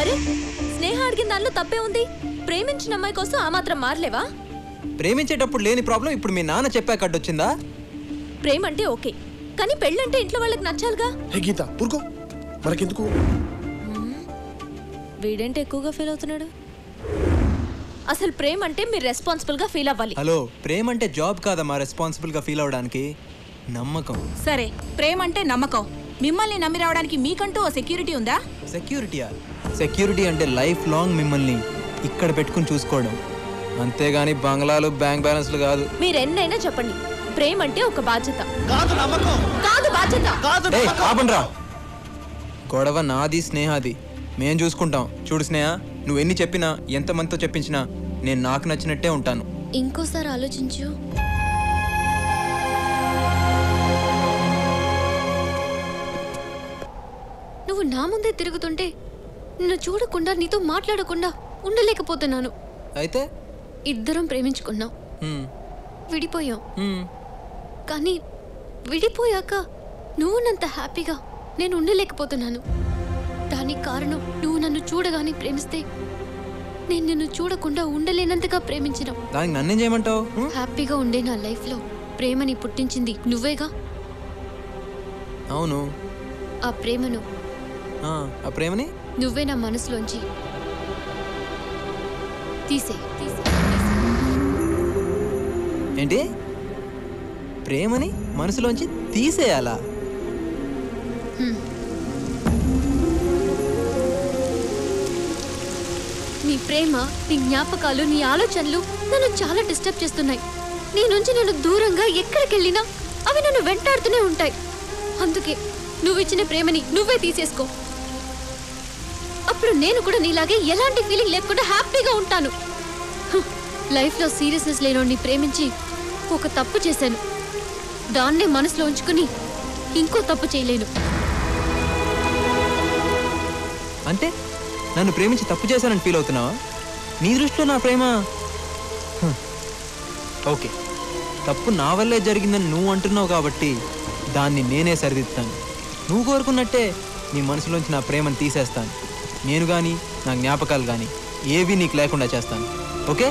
అరే స్నేహ అడిగిన దానిలో తప్పే ఉంది. ప్రేమించిన అమ్మాయి కోసం ఆ మాత్రం మారలేవా? ప్రేమించేటప్పుడు లేని ప్రాబ్లం ఇప్పుడు మీ నాన్న చెప్పాక అడ్డొచ్చిందా? ప్రేమ అంటే ఓకే, కానీ పెళ్ళంటే ఇంట్లో వాళ్ళకి నచ్చాలిగా. హే గీత ఊరుకో, మనకెందుకు? వీడేంటి ఎక్కువగా ఫీల్ అవుతున్నాడు? అసలు ప్రేమ అంటే మీరు రెస్పాన్సిబుల్ గా ఫీల్ అవ్వాలి. హలో, ప్రేమ అంటే జాబ్ కాదమ్మా రెస్పాన్సిబుల్ గా ఫీల్ అవడానికి. నమ్మకం. సరే, ప్రేమ అంటే నమ్మకం. మిమ్మల్ని నమ్మి రావడానికి మీకంటూ ఓ సెక్యూరిటీ ఉందా? సెక్యూరిటీయా? సెక్యూరిటీ అంటే లైఫ్ లాంగ్ మిమ్మల్ని ఇక్కడ పెట్టుకుని చూసుకోవడం, అంతేగాని బంగ్లాలు బ్యాంక్ బ్యాలెన్స్లు కాదు. మీరు ఎన్నైనా చెప్పండి, ప్రేమ అంటే ఒక బాధ్యత కాదు, నమ్మకం కాదు. బాధ్యత కాదు. ఆపండ్రా. గొడవ నాది స్నేహాది, మేం చూసుకుంటాం. చూడు స్నేహ, నువ్వెన్ని చెప్పినా ఎంతమందితో చెప్పించినా నేను నాకు నచ్చినట్టే ఉంటాను. ఇంకోసారి ఆలోచించు. నువ్వు నా ముందే తిరుగుతుంటే నిన్ను చూడకుండా నీతో మాట్లాడకుండా ఉండలేకపోతున్నాను. అయితే ఇద్దరం ప్రేమించుకున్నాం, విడిపోయాం. కానీ విడిపోయాక నువ్వు నంత హ్యాపీగా నేను ఉండలేకపోతున్నాను. దానికి కారణం నువ్వు నన్ను చూడగానే ప్రేమిస్తే నేను నిన్ను చూడకుండా ఉండలేనంతగా ప్రేమించిన. దానికి నన్నేం చేయమంటావు? హ్యాపీగా ఉండే నా లైఫ్ లో ప్రేమని పుట్టించింది నువ్వేగా. అవును. ఆ ప్రేమను ఆ ప్రేమని నువ్వే నా మనసులోంచి తీసే. ఏంటి? ప్రేమని మనసులోంచి తీసేయాలా? నీ ప్రేమ, నీ జ్ఞాపకాలు, నీ ఆలోచనలు నన్ను చాలా డిస్టర్బ్ చేస్తున్నాయి. నీ నుంచి నన్ను దూరంగా ఎక్కడికెళ్ళినా అవి నన్ను వెంటాడుతూనే ఉంటాయి. అందుకే నువ్వు ఇచ్చిన ప్రేమని నువ్వే తీసేసుకో. అప్పుడు నేను కూడా నీలాగే ఎలాంటి ఫీలింగ్ లేకుండా హ్యాపీగా ఉంటాను. లైఫ్లో సీరియస్నెస్ లేనోడిని ప్రేమించి ఒక తప్పు చేశాను. దాన్నే మనసులో ఉంచుకుని ఇంకో తప్పు చేయలేను. అంటే నన్ను ప్రేమించి తప్పు చేశానని ఫీల్ అవుతున్నావా? నీ దృష్టిలో నా ప్రేమ ఓకే, తప్పు నా వల్లే జరిగిందని నువ్వు అంటున్నావు కాబట్టి దాన్ని నేనే సరిదిద్దుతాను. నువ్వు కోరుకున్నట్టే నీ మనసులోంచి నా ప్రేమను తీసేస్తాను. నేను కానీ నా జ్ఞాపకాలు కానీ ఏవి నీకు లేకుండా చేస్తాను. ఓకే?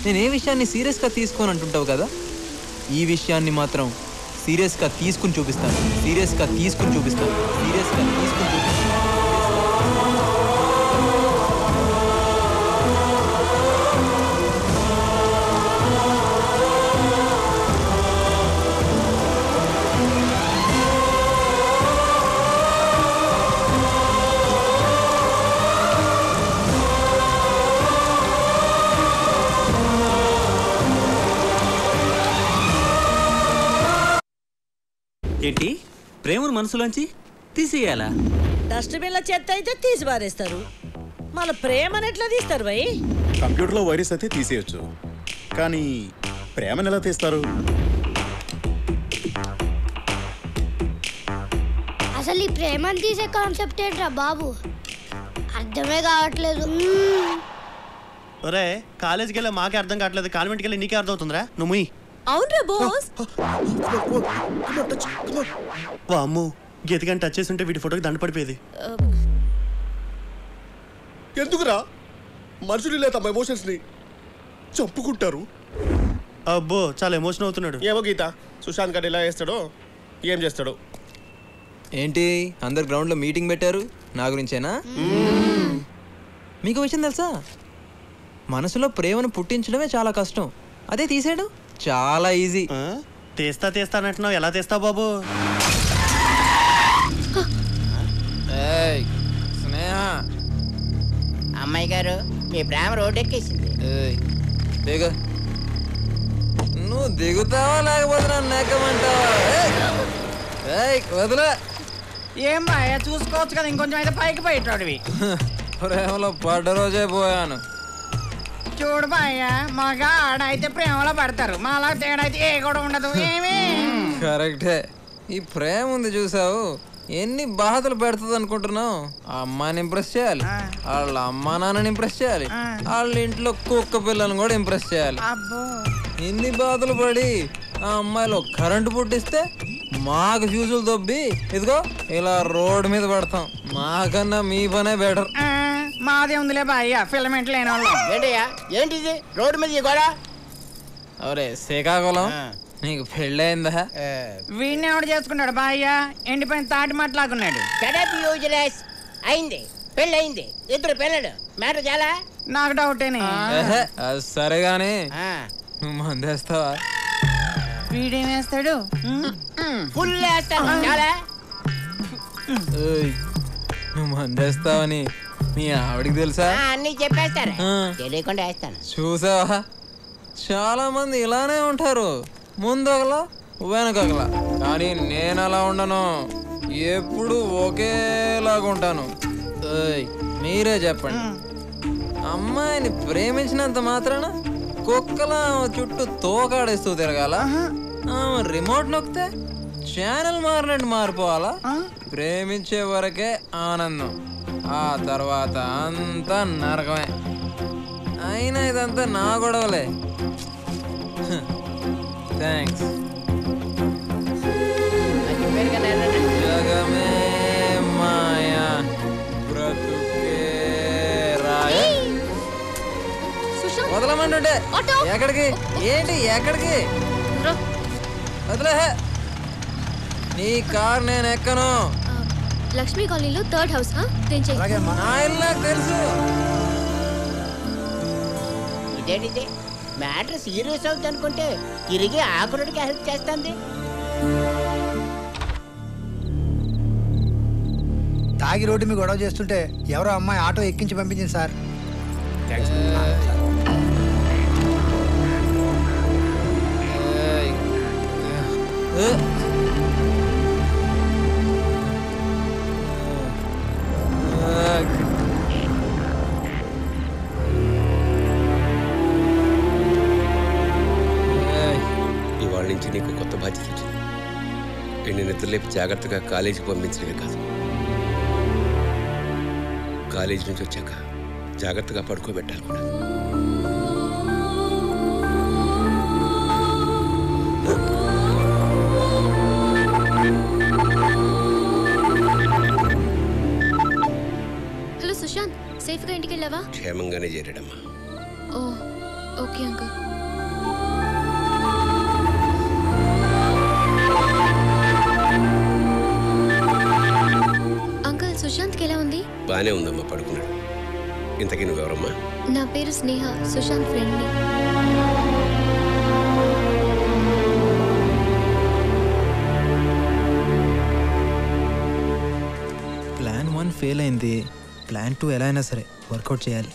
నేను ఏ విషయాన్ని సీరియస్గా తీసుకోని అంటుంటావు కదా, ఈ విషయాన్ని మాత్రం సీరియస్గా తీసుకుని చూపిస్తాను. సీరియస్గా తీసుకుని చూపిస్తాను. సీరియస్గా తీసుకుని చూపిస్తాను. ఏంటి? ప్రేమను మనసులోంచి తీసేయాలా? డస్ట్బిన్ల చెత్త అయితే తీసి పారేస్తారు, మన ప్రేమను ఎట్లా తీస్తారు భయ్? కంప్యూటర్లో వైరస్ అయితే తీసేయచ్చు, కానీ ప్రేమను ఎలా తీస్తారు? అసలు ఈ ప్రేమను తీసే కాన్సెప్ట్ ఏంట్రా బాబు, అర్థమే కావట్లేదు. ఒరే, కాలేజీకి వెళ్ళి మాకే అర్థం కావట్లేదు, కాన్వెంట్కి వెళ్ళి నీకే అర్థం అవుతుందిరా. నువ్వు అవునరా బాస్. అమ్ము, గీతగాని టచ్ చేసి ఉంటే వీటి ఫోటోకి దండ పడిపోయేది. ఎందుకురా మనుషులు ఇలా తమ ఎమోషన్స్ ని చెప్పుకుంటారు? అబ్బో, చాలా ఎమోషన్ అవుతున్నాడు. ఏమో గీత, సుశాంత్ గడ్ ఎలా చేస్తాడో ఏం చేస్తాడో. ఏంటి అందరు గ్రౌండ్లో మీటింగ్ పెట్టారు నా గురించేనా? మీకు విషయం తెలుసా, మనసులో ప్రేమను పుట్టించడమే చాలా కష్టం, అదే తీసేయడం చాలా ఈజీ. తీస్తానంటున్నావు, ఎలా తీస్తావు బాబు? స్నేహ, అమ్మాయి గారు, మీ ప్రేమ రోడ్డెక్కేసింది. దిగ. నువ్వు దిగుతావా లేకపోతే నన్ను నెక్కమంటావా? వదిలే. ఏం బాయ్, చూసుకోవచ్చు కదా, ఇంకొంచెం అయితే పైకి పోయేటోడివి. ప్రేమలో పడ్డ రోజే పోయాను. చూడు బాయ్య, మగ ఆడైతే ప్రేమలో పడతారు, మాలా తేడైతే ఏ కూడా ఉండదు. ఏమి కరెక్టే. ఈ ప్రేమ ఉంది చూసావు, ఎన్ని బాధలు పెడుతుంది అనుకుంటున్నావు? ఆ అమ్మాయిని ఇంప్రెస్ చేయాలి, వాళ్ళ అమ్మా నాన్నని ఇంప్రెస్ చేయాలి, వాళ్ళ ఇంట్లో కుక్క పిల్లలను కూడా ఇంప్రెస్ చేయాలి. ఇన్ని బాధలు పడి ఆ అమ్మాయిలో కరెంటు పుట్టిస్తే మాకు ఫ్యూజులు దొబ్బి ఇదిగో ఇలా రోడ్డు మీద పడతాం. మాకన్నా మీ పనే బెటర్. మాదే ఉందిలే బాయ్యా ఫిలమెంట్ లేని వాళ్ళం. ఏంటయ్యా ఏంటిది రోడ్డు మీద ఈ గోడ? అవరే శ్రీకాకుళం నీకు పెళ్ళయిందా? వీడిని ఎవడు చేసుకున్నాడు బాయ్యా? ఎండిపోయిన తాటి మాట్లాడుకున్నాడు. అయింది, పెళ్ళి అయింది, 2 పిల్లలు. మ్యాటర్ చాలా నాకు డౌటేనే. అది సరే గాని నువ్వు మందేస్తావా? వీడేం వేస్తాడు? ఫుల్ వేస్తాను. చాలా నువ్వు మందేస్తావని మీ ఆవిడికి తెలుసా? అన్ని చెప్పేస్తారు, తెలియకుండా వేస్తాను. చూసావా, చాలా మంది ఇలానే ఉంటారు, ముందొకలా వెనకగలా. కానీ నేను అలా ఉండను, ఎప్పుడు ఒకేలాగా ఉంటాను. మీరే చెప్పండి, అమ్మాయిని ప్రేమించినంత మాత్రాన కుక్కలా చుట్టూ తోకాడేస్తూ తిరగాల? రిమోట్ నొక్కితే ఛానల్ మారినట్టు మారిపోవాలా? ప్రేమించే వరకే ఆనందం, ఆ తర్వాత అంతా నరకమే. అయినా ఇదంతా నా గొడవలే. థ్యాంక్స్. జగమే మాయా బ్రతుకే రాయ. వదలమంటుంటే ఎక్కడికి? ఏంటి ఎక్కడికి? వదిలే, నీ కార్ నేను ఎక్కను. లక్ష్మీ కాలనీలో 3rd హౌస్. నా ఇల్లు నాకు తెలుసు. ఇదేంటిది మ్యాటర్ సీరియస్ అవుతుంది అనుకుంటే తిరిగి ఆకురుడికి హెల్ప్ చేస్తుంది. తాగి రోడ్డు మీద గొడవ చేస్తుంటే ఎవరో అమ్మాయి ఆటో ఎక్కించి పంపించింది సార్. ఇవాళ నుంచి నీకు కొత్త బాధ్యత వచ్చింది. నేను నిద్రలేపి జాగ్రత్తగా కాలేజీకి పంపించడమే కాదు, కాలేజీ నుంచి వచ్చాక జాగ్రత్తగా పడుకోబెట్టాలి కూడా. హలో సుశాంత్, సేఫ్ గా ఇంటికి వెళ్ళావా? క్షేమంగానే చేరాడమ్మా. ఓ ఓకే అంకుల్. అంకుల్ సుశాంత్కి ఎలా ఉంది? బానే ఉందమ్మా, పడుకున్నాడు. ఇంతకీ నువ్వెవరమ్మా? నా పేరు స్నేహ, సుశాంత్ ఫ్రెండ్ని. ప్లాన్ 1 ఫెయిల్ అయింది, ప్లాన్ 2 ఎలా అయినా సరే వర్కౌట్ చేయాలి.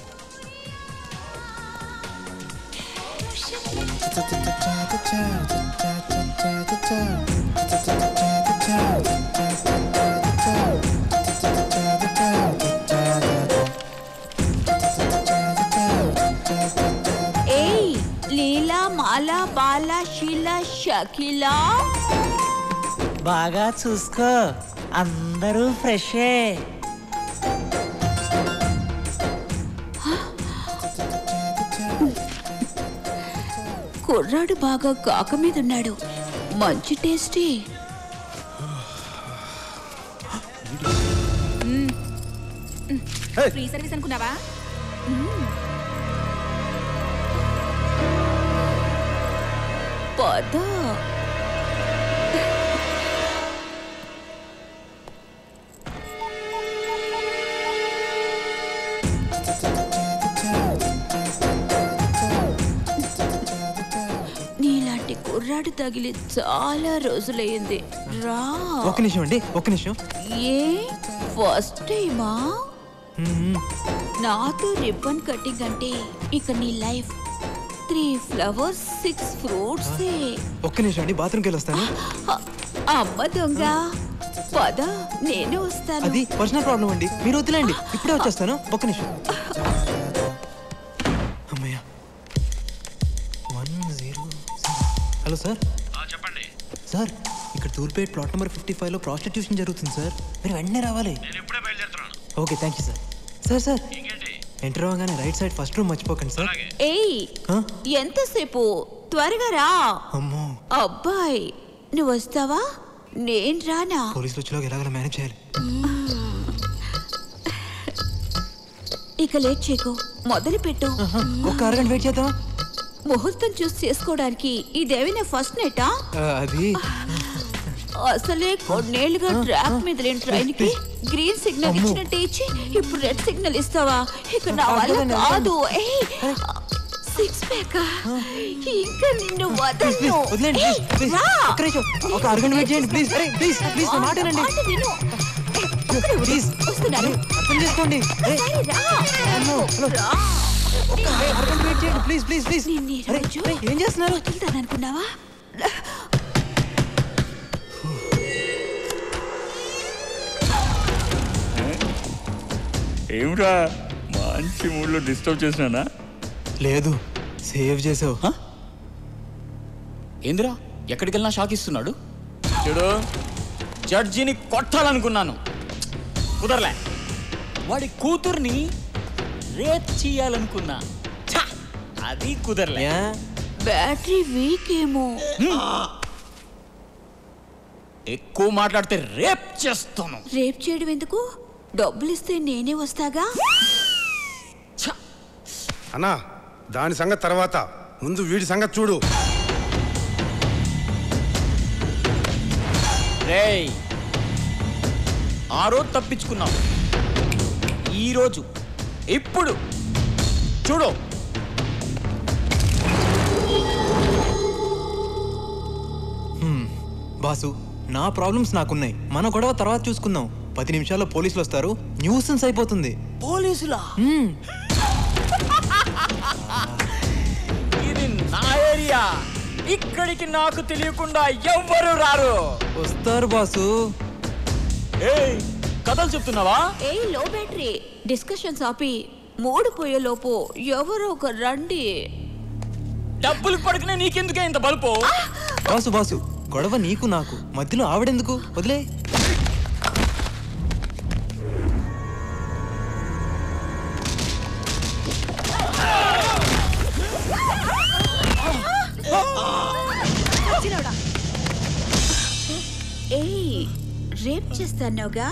ఏయ్ లీలా, మాలా, బాలా, షీలా, షకీలా, బాగా చూసుకో, అందరూ ఫ్రెషే. కుర్రాడు బాగా గాక మీద ఉన్నాడు, మంచి టేస్టీ. ఫ్రీ సర్వీస్ అనుకున్నావా? పద. నీలాంటి కుర్రాడు తగిలి చాలా రోజులయ్యింది. రా. ఒక్క నిమిషం అండి, ఒక్క నిమిషం. ఏ ఫస్ట్ టైమా? నాతో రిబ్బన్ కటింగ్ అంటే ఇక నీ లైఫ్ 3 flowers 6 fruits. ఒక్క నిమిషం అండి, బాత్రూమ్కి వెళ్ళి వస్తాను. అమ్మ దొంగ, పద నేను వస్తాను. అది పర్సనల్ ప్రాబ్లం అండి, మీరు వదిలేండి, ఇప్పుడే వచ్చేస్తాను. ఒక్క నిమిషం. అమ్మయ్యా. 100. Hello sir. చెప్పండి సార్, ఇక్కడ తూర్పేట్ ప్లాట్ నెంబర్ 55లో ప్రాస్టిట్యూషన్ జరుగుతుంది సార్, మీరు వెంటనే రావాలి. నేను ఇప్పుడే బయలుదేరుతున్నాను. Okay, thank you sir. Sir sir, enter అవ్వగానే రైట్ సైడ్ ఫస్ట్ రూమ్ మర్చిపోకండి సార్. ఏయ్ ఎంతసేపు, త్వరగా రా. అమ్మో. అబ్బాయి నువ్వు వస్తావా? నేను రానా? పోలీసులు వచ్చేలాగా ఎలాగైనా మేనేజ్ చేయాలి. ఇక లేట్ చేయకు, మొదలు పెట్టు. ఒక అరగంట వెయిట్ చేద్దాం. ముహూర్తం చూసి చేసుకోవడానికి ఇదేమైనా ఫస్ట్ నైటా? అది అసలే కొన్నేళ్లుగా ట్రాక్ మీద లేని ట్రైన్ కి గ్రీన్ సిగ్నల్ ఇచ్చినట్టే ఇచ్చి ఇప్పుడు రెడ్ సిగ్నల్ ఇస్తావా? ఇక నా వల్ల కాదు. సిక్స్ ప్యాక్ ఇంకా నిన్ను వదలను. ఒక అరగంట వెయిట్ చేయండి ప్లీజ్. ప్లీజ్ ప్లీజ్ నా మాట వినండి. ప్లీజ్ వస్తున్నాను, అర్థం చేసుకోండి. ఒక అరగంట వెయిట్ చేయండి ప్లీజ్ ప్లీజ్ ప్లీజ్. ఏం చేస్తున్నారు? వదులుతాననుకున్నావా? ఏమిరా మంచి మూడ్లో డిస్టర్బ్ చేసినానా? లేదు, సేవ్ చేసావు. ఏందిరా ఎక్కడికి వెళ్ళినా షాక్ ఇస్తున్నాడు. చూడు, జడ్జిని కొట్టాలనుకున్నాను, కుదరలే. వాడి కూతుర్ని రేప్ చేయాలనుకున్నా, అది కుదరలే. బ్యాటరీ వీక్ ఏమో. ఎక్కువ మాట్లాడితే రేప్ చేస్తాను. రేప్ చేయడం ఎందుకు? డబ్బులు ఇస్తే నేనే వస్తాగా. అన్నా దాని సంగతి తర్వాత, ముందు వీడి సంగతి చూడు. రేయ్, ఆ రోజు తప్పించుకున్నావు, ఈరోజు ఇప్పుడు చూడు. బాసు, నా ప్రాబ్లమ్స్ నాకున్నాయి. మన గొడవ తర్వాత చూసుకుందాం. 10 నిమిషాల్లో పోలీసులు వస్తారు, న్యూసెన్స్ అయిపోతుంది. పోలీసులా? ఇది నా ఏరియా, ఇక్కడికి నాకు తెలియకుండా ఎవ్వరు రారు. వస్తారు బాసు. ఏయ్, కథలు చెప్తున్నావా? లో బ్యాటరీ డిస్కషన్స్ ఆపి మూడు పోయేలోపు ఎవరో ఒక రండి. డబ్బులు పడుకునే నీకెందుకే ఇంత బలుపు? బాసు బాసు, గొడవ నీకు నాకు మధ్యలో ఆవిడెందుకు? వదిలే. ఏయ్, రేప్ చేస్తానోగా.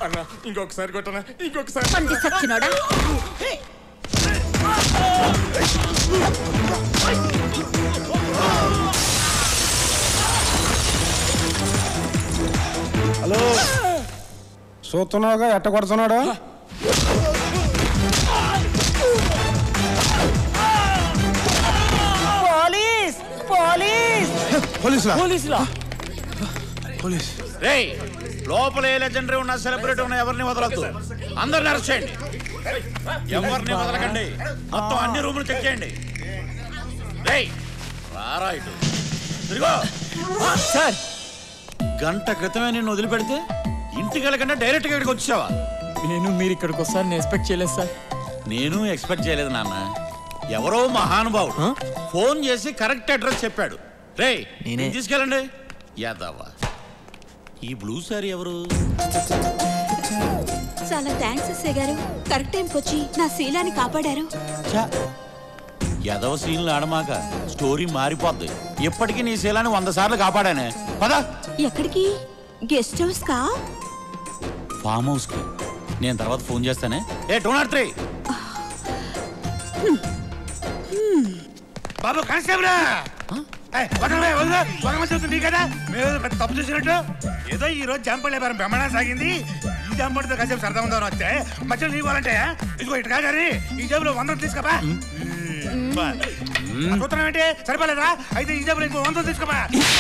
అన్నా ఇంకొకసారి కొట్టనా? ఇంకొకసారి. హలో, చూస్తున్నావుగా ఎట్ట కొడుతున్నాడు? పోలీస్ పోలీస్ పోలీసులా? పోలీసులా? పోలీస్. రేయ్, లోపల ఏ లెజెండరీ ఉన్నా, సెలబ్రిటీ ఉన్నా ఎవరిని వదలొద్దు. అందరిని అరెస్ట్ చేయండి. ఎవరిని వదలకండి. మొత్తం అన్ని రూములు చెక్ చేయండి. రేయ్, రారా ఇటు. తిరుగో. సార్, గంట క్రితమే నిన్ను వదిలిపెడితే ఇంటికి వెళ్ళకుండా డైరెక్ట్గా ఇక్కడికి వచ్చావా? మీరు ఇక్కడికి వస్తారని ఎక్స్పెక్ట్ చేయలేదు సార్. నేను ఎక్స్పెక్ట్ చేయలేదు నాన్న. ఎవరో మహానుభావుడు ఫోన్ చేసి కరెక్ట్ అడ్రస్ చెప్పాడు. రేయ్, నేను తీసుకెళ్ళండి. యాదవ్వా, ఈ బ్లూ సారీ ఎవరు? చాలా థ్యాంక్స్ ఎస్ఐ గారు, కరెక్ట్ టైంకి వచ్చి నా శీలాన్ని కాపాడారు. యాదవ సీన్లు ఆడమాక, స్టోరీ మారిపోద్ది. ఇప్పటికీ నీ శీలాన్ని 100 సార్లు కాపాడానే. పద. ఎక్కడికి? గెస్ట్ హౌస్ కా? ఫామ్ హౌస్ కి. నేను తర్వాత ఫోన్ చేస్తానే. ఏ 203 బాబు కానిస్టేబుల్, వదలమని కదా మేము పెద్ద తప్పు చేసినట్టు. ఏదో ఈ రోజు జాంపల్ వ్యాపారం బ్రహ్మాండం సాగింది. ఈ జాంపడితో కాసేపు సరదా ఉందామని వస్తే మధ్యలో నీ పోవాలంటే ఇదిగో ఇటు కాగాని ఈ జేబులో 100 తీసుకోపా. సూత్రం ఏంటి సరిపోలేదా? అయితే ఈ జేబులో ఇంకో 100 తీసుకోపా.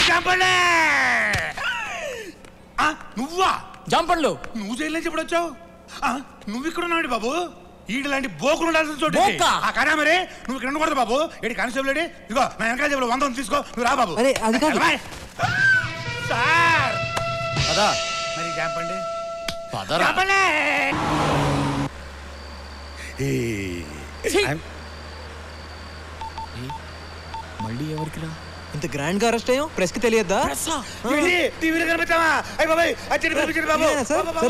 జాంపళ్ళే నువ్వా? జాంపళ్ళు నువ్వు జైలు నుంచి ఇప్పుడు వచ్చావు? నువ్వు ఇక్కడ ఉన్నావు బాబు. ఈడు లాంటి బోకులు ఉండాల్సిన చోటు కాదా మరి? నువ్వు ఇక్కడ ఉండకూడదు బాబు. ఏడు కానిస్టేబుల్ ఏడి? ఇదిగో నా వెనకాల జేబులో 100 తీసుకో. నువ్వు రా బాబు. సార్ పదా మరి జాంపండి. మళ్ళీ ఎవరికి రా? ఇంత గ్రాండ్ గా అరెస్ట్ అయ్యాం, ప్రెస్ కి తెలియద్దా? సార్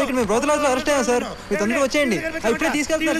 ఇక్కడ మేము బ్రోతలాస్ లో అరెస్ట్ అయ్యాం సార్. మీరు తొందరగా వచ్చేయండి. ఇప్పుడే తీసుకెళ్తారు.